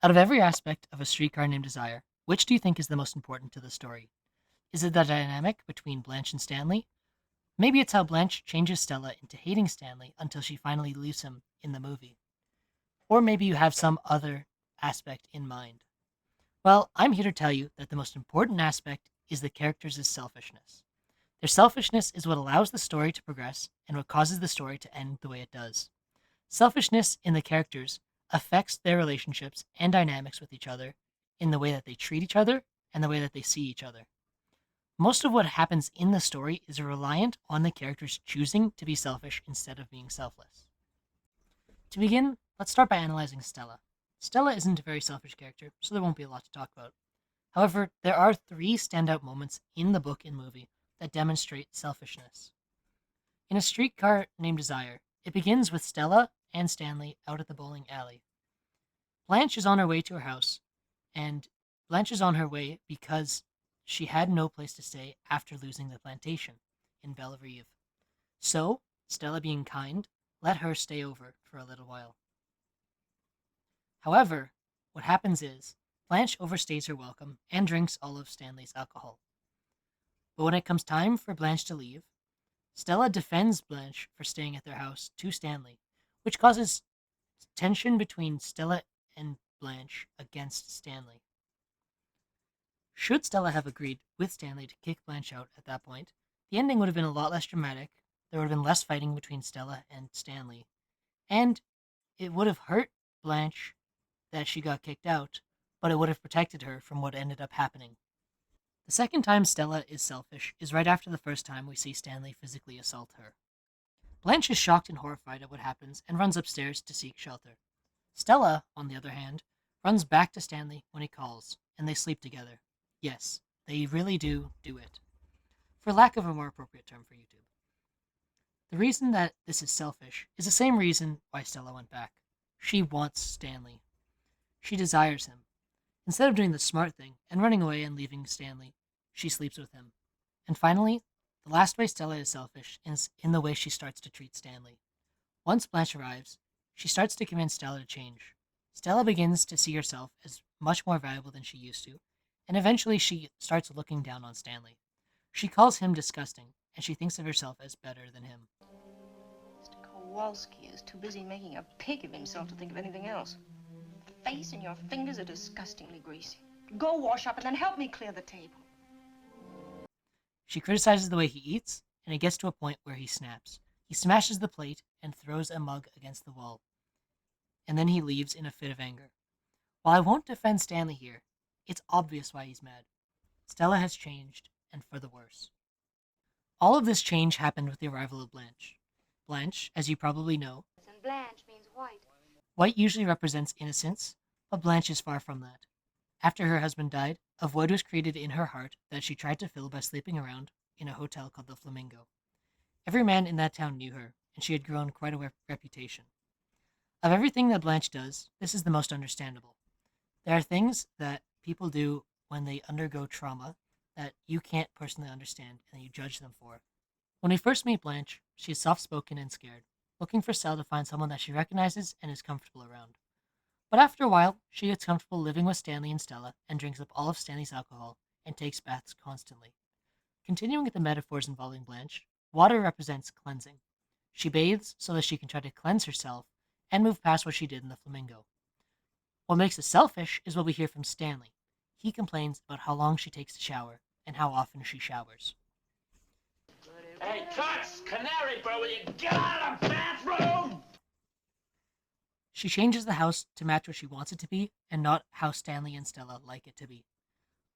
Out of every aspect of A Streetcar Named Desire, which do you think is the most important to the story? Is it the dynamic between Blanche and Stanley? Maybe it's how Blanche changes Stella into hating Stanley until she finally leaves him in the movie. Or maybe you have some other aspect in mind. Well, I'm here to tell you that the most important aspect is the characters' selfishness. Their selfishness is what allows the story to progress and what causes the story to end the way it does. Selfishness in the characters affects their relationships and dynamics with each other in the way that they treat each other and the way that they see each other. Most of what happens in the story is reliant on the characters choosing to be selfish instead of being selfless. To begin, let's start by analyzing Stella. Stella isn't a very selfish character, so there won't be a lot to talk about. However, there are three standout moments in the book and movie that demonstrate selfishness. In A Streetcar Named Desire, it begins with Stella and Stanley out at the bowling alley. Blanche is on her way to her house, and Blanche is on her way because she had no place to stay after losing the plantation in Bellerive. So, Stella, being kind, let her stay over for a little while. However, what happens is Blanche overstays her welcome and drinks all of Stanley's alcohol. But when it comes time for Blanche to leave, Stella defends Blanche for staying at their house to Stanley, which causes tension between Stella and Blanche against Stanley. Should Stella have agreed with Stanley to kick Blanche out at that point, the ending would have been a lot less dramatic, there would have been less fighting between Stella and Stanley, and it would have hurt Blanche that she got kicked out, but it would have protected her from what ended up happening. The second time Stella is selfish is right after the first time we see Stanley physically assault her. Blanche is shocked and horrified at what happens and runs upstairs to seek shelter. Stella, on the other hand, runs back to Stanley when he calls, and they sleep together. Yes, they really do it. For lack of a more appropriate term for YouTube. The reason that this is selfish is the same reason why Stella went back. She wants Stanley. She desires him. Instead of doing the smart thing and running away and leaving Stanley, she sleeps with him. And finally, the last way Stella is selfish is in the way she starts to treat Stanley. Once Blanche arrives, she starts to convince Stella to change. Stella begins to see herself as much more valuable than she used to, and eventually she starts looking down on Stanley. She calls him disgusting, and she thinks of herself as better than him. Mr. Kowalski is too busy making a pig of himself to think of anything else. The face and your fingers are disgustingly greasy. Go wash up and then help me clear the table. She criticizes the way he eats, and it gets to a point where he snaps. He smashes the plate and throws a mug against the wall, and then he leaves in a fit of anger. While I won't defend Stanley here, it's obvious why he's mad. Stella has changed, and for the worse. All of this change happened with the arrival of Blanche. Blanche, as you probably know, And blanche means white. white usually represents innocence, but Blanche is far from that. After her husband died, a void was created in her heart that she tried to fill by sleeping around in a hotel called the Flamingo. Every man in that town knew her, and she had grown quite a reputation. Of everything that Blanche does, this is the most understandable. There are things that people do when they undergo trauma that you can't personally understand and that you judge them for. When we first meet Blanche, she is soft-spoken and scared, looking for Stella to find someone that she recognizes and is comfortable around. But after a while, she gets comfortable living with Stanley and Stella and drinks up all of Stanley's alcohol and takes baths constantly. Continuing with the metaphors involving Blanche, water represents cleansing. She bathes so that she can try to cleanse herself and move past what she did in the Flamingo. What makes it selfish is what we hear from Stanley. He complains about how long she takes to shower and how often she showers. Hey, Tux! Canary bird, will you get out of the bathroom? She changes the house to match what she wants it to be and not how Stanley and Stella like it to be.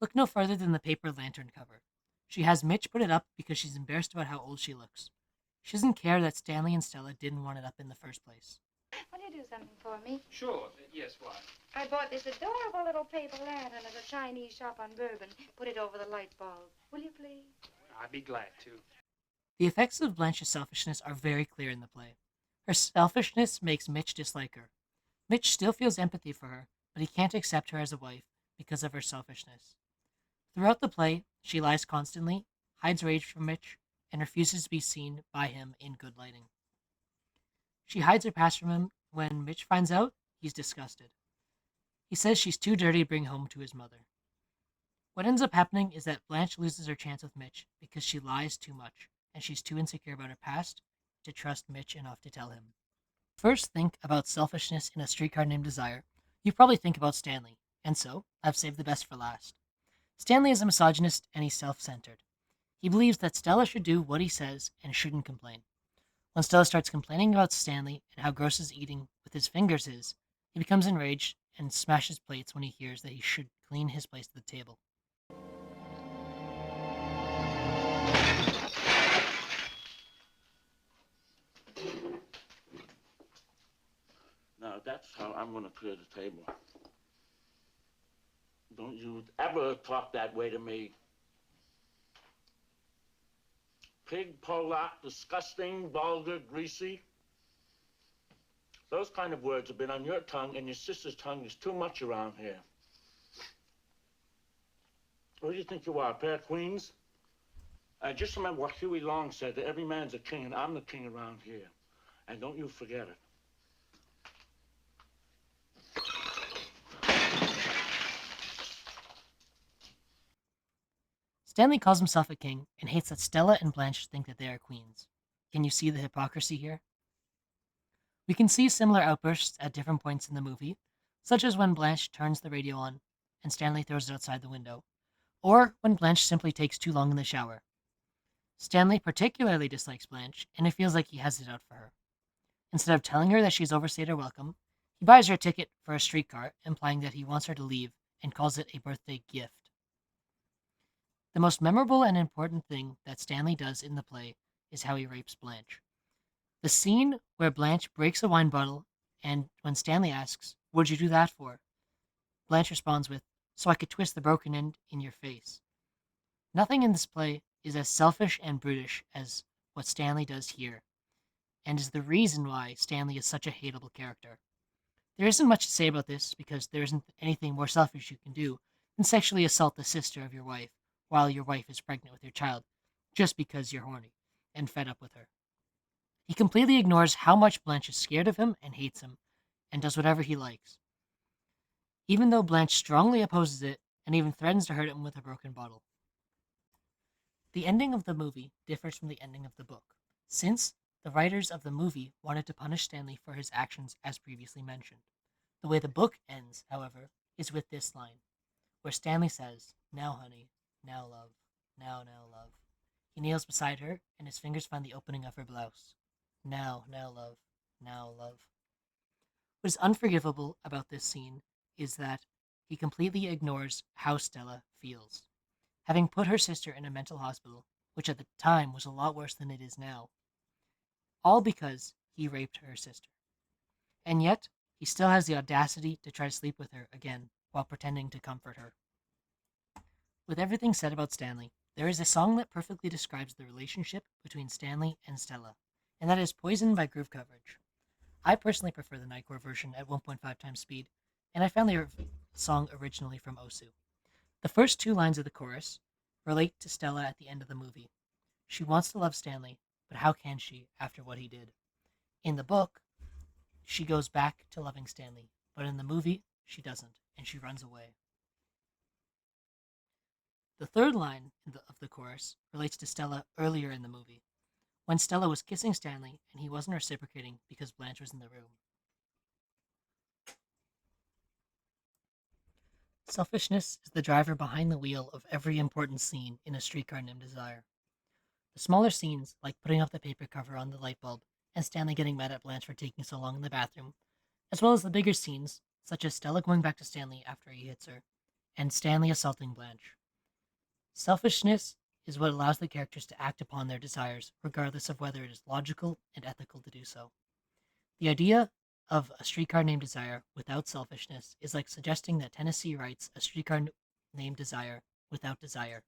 Look no further than the paper lantern cover. She has Mitch put it up because she's embarrassed about how old she looks. She doesn't care that Stanley and Stella didn't want it up in the first place. Will you do something for me? Sure. Yes, what? I bought this adorable little paper lantern at a Chinese shop on Bourbon. Put it over the light bulb. Will you please? I'd be glad to. The effects of Blanche's selfishness are very clear in the play. Her selfishness makes Mitch dislike her. Mitch still feels empathy for her, but he can't accept her as a wife because of her selfishness. Throughout the play, she lies constantly, hides rage from Mitch, and refuses to be seen by him in good lighting. She hides her past from him. When Mitch finds out, he's disgusted. He says she's too dirty to bring home to his mother. What ends up happening is that Blanche loses her chance with Mitch because she lies too much, and she's too insecure about her past to trust Mitch enough to tell him. First, think about selfishness in A Streetcar Named Desire. You probably think about Stanley, and so I've saved the best for last. Stanley is a misogynist and he's self-centered. He believes that Stella should do what he says and shouldn't complain. When Stella starts complaining about Stanley and how gross his eating with his fingers is, he becomes enraged and smashes plates when he hears that he should clean his place at the table. Now, that's how I'm going to clear the table. Don't you ever talk that way to me. Pig, Pollock, disgusting, vulgar, greasy. Those kind of words have been on your tongue, and your sister's tongue is too much around here. What do you think you are, a pair of queens? Just remember what Huey Long said, that every man's a king, and I'm the king around here. And don't you forget it. Stanley calls himself a king and hates that Stella and Blanche think that they are queens. Can you see the hypocrisy here? We can see similar outbursts at different points in the movie, such as when Blanche turns the radio on and Stanley throws it outside the window, or when Blanche simply takes too long in the shower. Stanley particularly dislikes Blanche, and it feels like he has it out for her. Instead of telling her that she's overstayed her welcome, he buys her a ticket for a streetcar, implying that he wants her to leave, and calls it a birthday gift. The most memorable and important thing that Stanley does in the play is how he rapes Blanche. The scene where Blanche breaks a wine bottle, and when Stanley asks, "What'd you do that for?" Blanche responds with, "So I could twist the broken end in your face." Nothing in this play is as selfish and brutish as what Stanley does here, and is the reason why Stanley is such a hateable character. There isn't much to say about this because there isn't anything more selfish you can do than sexually assault the sister of your wife while your wife is pregnant with your child, just because you're horny and fed up with her. He completely ignores how much Blanche is scared of him and hates him, and does whatever he likes, even though Blanche strongly opposes it and even threatens to hurt him with a broken bottle. The ending of the movie differs from the ending of the book, since the writers of the movie wanted to punish Stanley for his actions as previously mentioned. The way the book ends, however, is with this line, where Stanley says, "Now, honey, now, love, now, love." He kneels beside her, and his fingers find the opening of her blouse. Now, love, now, love. What is unforgivable about this scene is that he completely ignores how Stella feels. Having put her sister in a mental hospital, which at the time was a lot worse than it is now, all because he raped her sister. And yet, he still has the audacity to try to sleep with her again while pretending to comfort her. With everything said about Stanley, there is a song that perfectly describes the relationship between Stanley and Stella, and that is Poison by Groove Coverage. I personally prefer the Nightcore version at 1.5 times speed, and I found the song originally from Osu. The first two lines of the chorus relate to Stella at the end of the movie. She wants to love Stanley, but how can she after what he did? In the book, she goes back to loving Stanley, but in the movie, she doesn't, and she runs away. The third line of the chorus relates to Stella earlier in the movie, when Stella was kissing Stanley and he wasn't reciprocating because Blanche was in the room. Selfishness is the driver behind the wheel of every important scene in A Streetcar Named Desire. The smaller scenes, like putting up the paper cover on the light bulb and Stanley getting mad at Blanche for taking so long in the bathroom, as well as the bigger scenes, such as Stella going back to Stanley after he hits her, and Stanley assaulting Blanche. Selfishness is what allows the characters to act upon their desires, regardless of whether it is logical and ethical to do so. The idea of A Streetcar Named Desire without selfishness is like suggesting that Tennessee writes A Streetcar Named Desire without desire.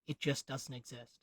It just doesn't exist.